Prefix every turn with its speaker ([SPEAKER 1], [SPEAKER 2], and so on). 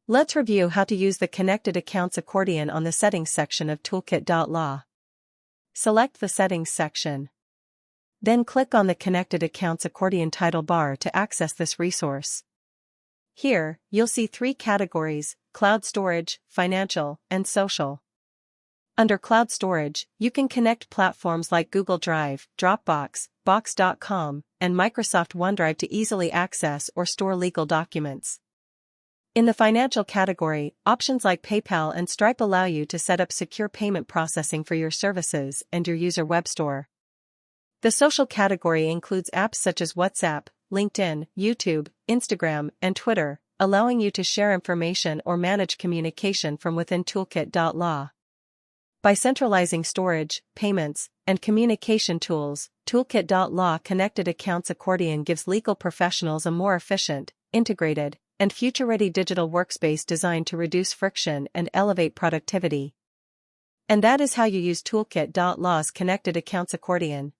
[SPEAKER 1] Let's review how to use the Connected Accounts accordion on the Settings section of Toolkit.law. Select the Settings section. Then click on the Connected Accounts accordion title bar to access this resource. Here, you'll see three categories: cloud storage, financial, and social. Under cloud storage, you can connect platforms like Google Drive, Dropbox, Box.com, and Microsoft OneDrive to easily access or store legal documents. In the financial category, options like PayPal and Stripe allow you to set up secure payment processing for your services and your user web store. The social category includes apps such as WhatsApp, LinkedIn, YouTube, Instagram, and Twitter, allowing you to share information or manage communication from within Toolkit.law. By centralizing storage, payments, and communication tools, Toolkit.law Connected Accounts accordion gives legal professionals a more efficient, integrated, and future-ready digital workspace designed to reduce friction and elevate productivity. And that is how you use Toolkit.law's Connected Accounts accordion.